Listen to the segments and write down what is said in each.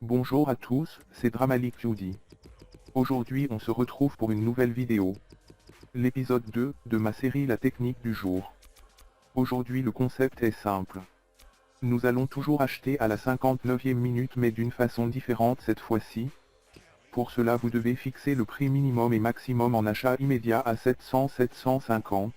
Bonjour à tous, c'est Dramalik Judy. Aujourd'hui on se retrouve pour une nouvelle vidéo. L'épisode 2 de ma série La technique du jour. Aujourd'hui le concept est simple. Nous allons toujours acheter à la 59e minute mais d'une façon différente cette fois-ci. Pour cela vous devez fixer le prix minimum et maximum en achat immédiat à 700-750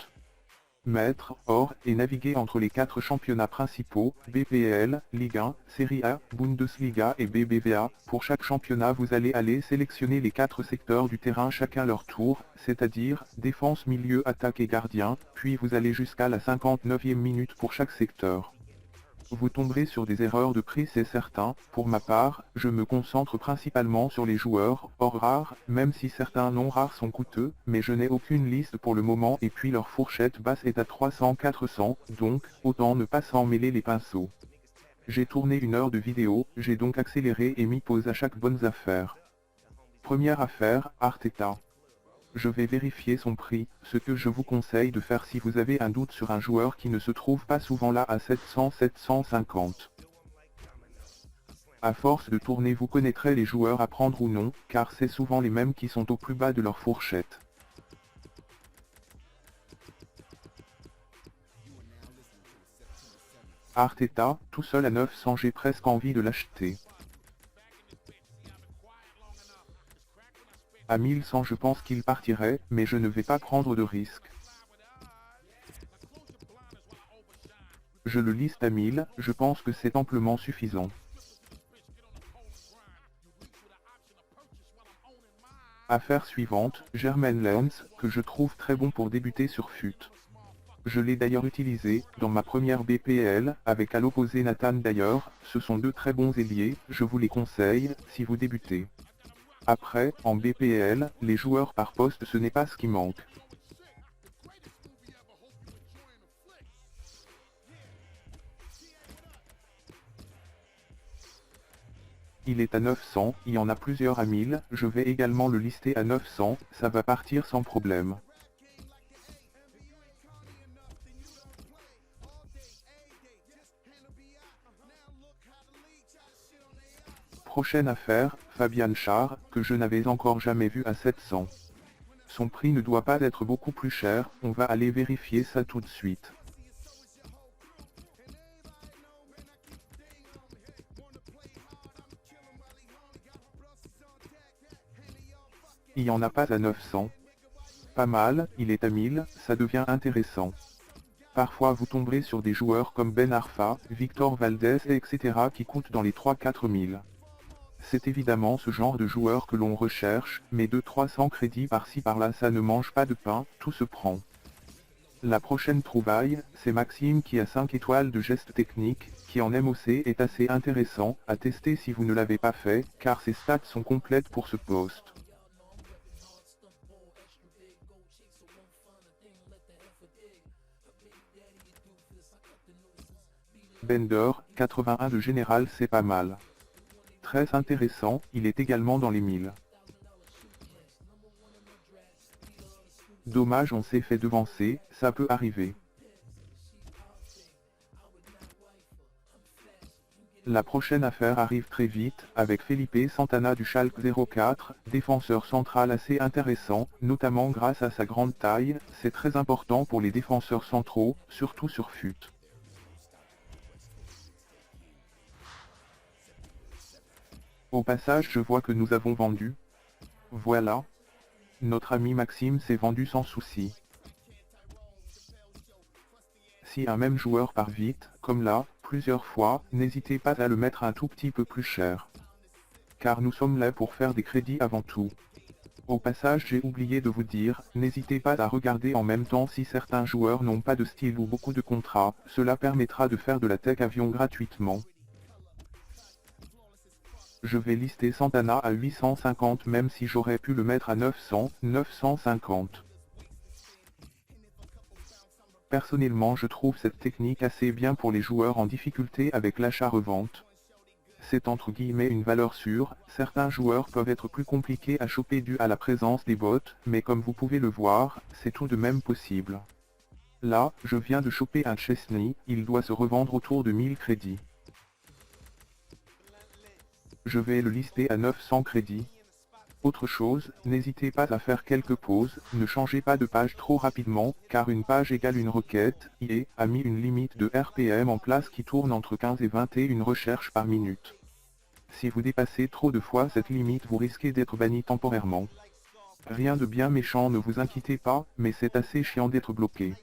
mètres, or, et naviguer entre les 4 championnats principaux, BPL, Ligue 1, Serie A, Bundesliga et BBVA. Pour chaque championnat vous allez sélectionner les 4 secteurs du terrain chacun leur tour, c'est-à-dire, défense, milieu, attaque et gardien, puis vous allez jusqu'à la 59e minute pour chaque secteur. Vous tomberez sur des erreurs de prix, c'est certain. Pour ma part, je me concentre principalement sur les joueurs, hors rares, même si certains non rares sont coûteux, mais je n'ai aucune liste pour le moment et puis leur fourchette basse est à 300-400, donc, autant ne pas s'en mêler les pinceaux. J'ai tourné 1 heure de vidéo, j'ai donc accéléré et mis pause à chaque bonne affaire. Première affaire, Arteta. Je vais vérifier son prix, ce que je vous conseille de faire si vous avez un doute sur un joueur qui ne se trouve pas souvent là à 700-750. À force de tourner vous connaîtrez les joueurs à prendre ou non, car c'est souvent les mêmes qui sont au plus bas de leur fourchette. Arteta, tout seul à 900 j'ai presque envie de l'acheter. À 1100 je pense qu'il partirait, mais je ne vais pas prendre de risque. Je le liste à 1000, je pense que c'est amplement suffisant. Affaire suivante, Jermaine Lens, que je trouve très bon pour débuter sur FUT. Je l'ai d'ailleurs utilisé, dans ma première BPL, avec à l'opposé Nathan Dyer, ce sont 2 très bons ailiers, je vous les conseille, si vous débutez. Après, en BPL, les joueurs par poste ce n'est pas ce qui manque. Il est à 900, il y en a plusieurs à 1000, je vais également le lister à 900, ça va partir sans problème. Prochaine affaire, Fabian Schär, que je n'avais encore jamais vu à 700. Son prix ne doit pas être beaucoup plus cher, on va aller vérifier ça tout de suite. Il n'y en a pas à 900. Pas mal, il est à 1000, ça devient intéressant. Parfois vous tomberez sur des joueurs comme Ben Arfa, Victor Valdez etc. qui coûtent dans les 3-4 000. C'est évidemment ce genre de joueur que l'on recherche, mais 200-300 crédits par-ci par-là ça ne mange pas de pain, tout se prend. La prochaine trouvaille, c'est Maxime qui a 5 étoiles de geste technique, qui en MOC est assez intéressant, à tester si vous ne l'avez pas fait, car ses stats sont complètes pour ce poste. Bender, 81 de général c'est pas mal. Très intéressant, il est également dans les 1000. Dommage on s'est fait devancer, ça peut arriver. La prochaine affaire arrive très vite, avec Felipe Santana du Schalke 04, défenseur central assez intéressant, notamment grâce à sa grande taille, c'est très important pour les défenseurs centraux, surtout sur FUT. Au passage je vois que nous avons vendu. Voilà. Notre ami Maxime s'est vendu sans souci. Si un même joueur part vite, comme là, plusieurs fois, n'hésitez pas à le mettre un tout petit peu plus cher. Car nous sommes là pour faire des crédits avant tout. Au passage j'ai oublié de vous dire, n'hésitez pas à regarder en même temps si certains joueurs n'ont pas de style ou beaucoup de contrats, cela permettra de faire de la tech avion gratuitement. Je vais lister Santana à 850 même si j'aurais pu le mettre à 900, 950. Personnellement je trouve cette technique assez bien pour les joueurs en difficulté avec l'achat-revente. C'est entre guillemets une valeur sûre, certains joueurs peuvent être plus compliqués à choper dû à la présence des bots, mais comme vous pouvez le voir, c'est tout de même possible. Là, je viens de choper un Chesney, il doit se revendre autour de 1000 crédits. Je vais le lister à 900 crédits. Autre chose, n'hésitez pas à faire quelques pauses, ne changez pas de page trop rapidement, car une page égale une requête. EA a mis une limite de RPM en place qui tourne entre 15 et 21 recherches par minute. Si vous dépassez trop de fois cette limite, vous risquez d'être banni temporairement. Rien de bien méchant, ne vous inquiétez pas, mais c'est assez chiant d'être bloqué.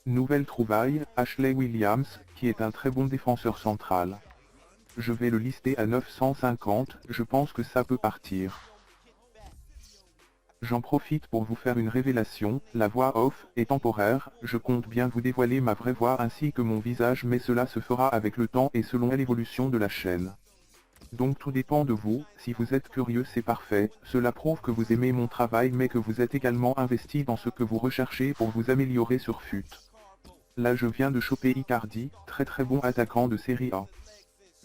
Nouvelle trouvaille, Ashley Williams, qui est un très bon défenseur central. Je vais le lister à 950, je pense que ça peut partir. J'en profite pour vous faire une révélation, la voix off est temporaire, je compte bien vous dévoiler ma vraie voix ainsi que mon visage, mais cela se fera avec le temps et selon l'évolution de la chaîne. Donc tout dépend de vous, si vous êtes curieux c'est parfait, cela prouve que vous aimez mon travail mais que vous êtes également investi dans ce que vous recherchez pour vous améliorer sur FUT. Là je viens de choper Icardi, très bon attaquant de Série A.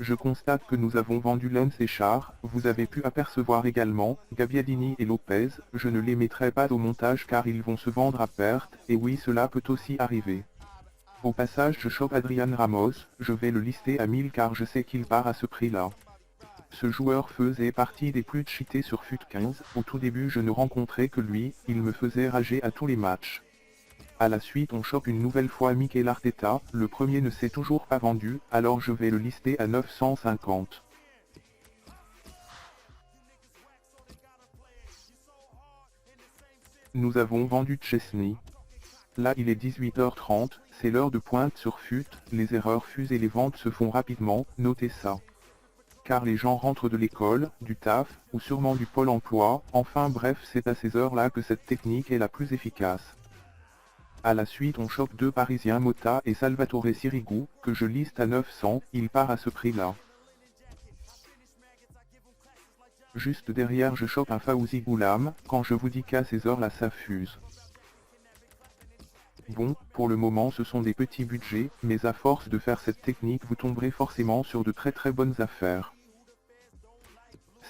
Je constate que nous avons vendu Lens et Char, vous avez pu apercevoir également, Gabbiadini et Lopez, je ne les mettrai pas au montage car ils vont se vendre à perte, et oui cela peut aussi arriver. Au passage je chope Adrian Ramos, je vais le lister à 1000 car je sais qu'il part à ce prix-là. Ce joueur faisait partie des plus cheatés sur FUT 15, au tout début je ne rencontrais que lui, il me faisait rager à tous les matchs. À la suite on chope une nouvelle fois Mikel Arteta, le premier ne s'est toujours pas vendu, alors je vais le lister à 950. Nous avons vendu Chesney. Là il est 18h30, c'est l'heure de pointe sur FUT, les erreurs fusent et les ventes se font rapidement, notez ça. Car les gens rentrent de l'école, du taf, ou sûrement du pôle emploi, enfin bref c'est à ces heures-là que cette technique est la plus efficace. À la suite on chope deux Parisiens Mota et Salvatore Sirigu, que je liste à 900, il part à ce prix-là. Juste derrière je chope un Fawzi Goulam, quand je vous dis qu'à ces heures-là ça fuse. Bon, pour le moment ce sont des petits budgets, mais à force de faire cette technique vous tomberez forcément sur de très bonnes affaires.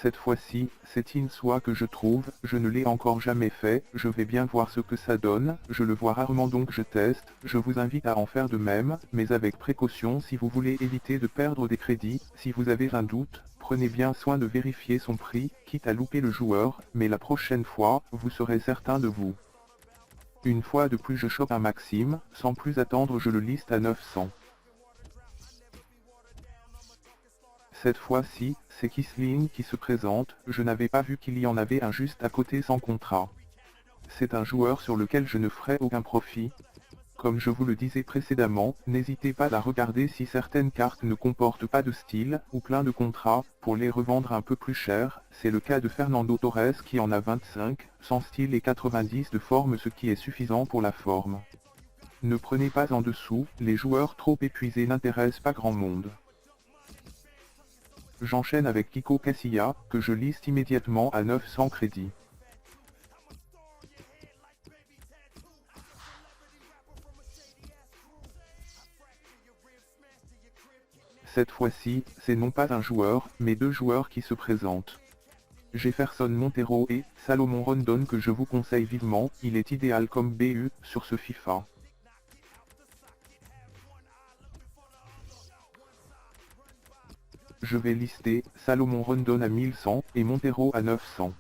Cette fois-ci, c'est Insoi que je trouve, je ne l'ai encore jamais fait, je vais bien voir ce que ça donne, je le vois rarement donc je teste, je vous invite à en faire de même, mais avec précaution si vous voulez éviter de perdre des crédits, si vous avez un doute, prenez bien soin de vérifier son prix, quitte à louper le joueur, mais la prochaine fois, vous serez certain de vous. Une fois de plus je chope un Maxime, sans plus attendre je le liste à 900. Cette fois-ci, c'est Kisling qui se présente, je n'avais pas vu qu'il y en avait un juste à côté sans contrat. C'est un joueur sur lequel je ne ferai aucun profit. Comme je vous le disais précédemment, n'hésitez pas à regarder si certaines cartes ne comportent pas de style, ou plein de contrats, pour les revendre un peu plus cher, c'est le cas de Fernando Torres qui en a 25, sans style et 90 de forme ce qui est suffisant pour la forme. Ne prenez pas en dessous, les joueurs trop épuisés n'intéressent pas grand monde. J'enchaîne avec Kiko Casilla, que je liste immédiatement à 900 crédits. Cette fois-ci, c'est non pas un joueur, mais deux joueurs qui se présentent. Jefferson Montero et Salomon Rondon que je vous conseille vivement, il est idéal comme BU sur ce FIFA. Je vais lister Salomon Rondon à 1100 et Montero à 900.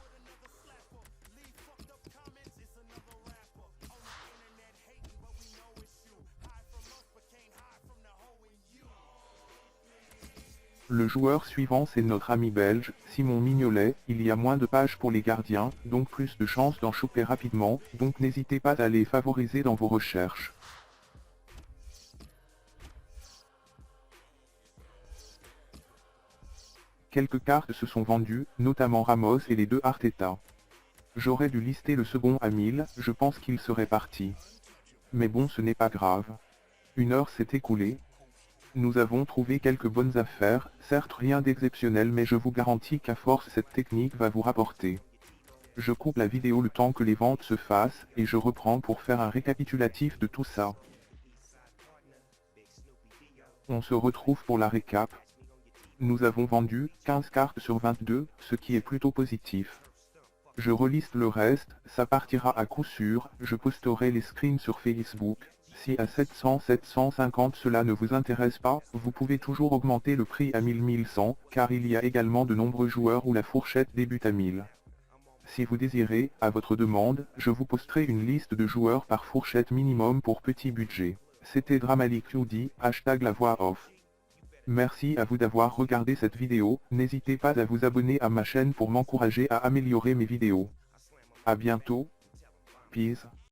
Le joueur suivant c'est notre ami belge, Simon Mignolet, il y a moins de pages pour les gardiens, donc plus de chances d'en choper rapidement, donc n'hésitez pas à les favoriser dans vos recherches. Quelques cartes se sont vendues, notamment Ramos et les deux Arteta. J'aurais dû lister le second à 1000, je pense qu'il serait parti. Mais bon ce n'est pas grave. Une heure s'est écoulée. Nous avons trouvé quelques bonnes affaires, certes rien d'exceptionnel mais je vous garantis qu'à force cette technique va vous rapporter. Je coupe la vidéo le temps que les ventes se fassent, et je reprends pour faire un récapitulatif de tout ça. On se retrouve pour la récap. Nous avons vendu 15 cartes sur 22, ce qui est plutôt positif. Je reliste le reste, ça partira à coup sûr, je posterai les screens sur Facebook. Si à 700-750 cela ne vous intéresse pas, vous pouvez toujours augmenter le prix à 1000-1100, car il y a également de nombreux joueurs où la fourchette débute à 1000. Si vous désirez, à votre demande, je vous posterai une liste de joueurs par fourchette minimum pour petit budget. C'était DramaliQD, #la voix off. Merci à vous d'avoir regardé cette vidéo, n'hésitez pas à vous abonner à ma chaîne pour m'encourager à améliorer mes vidéos. À bientôt. Peace.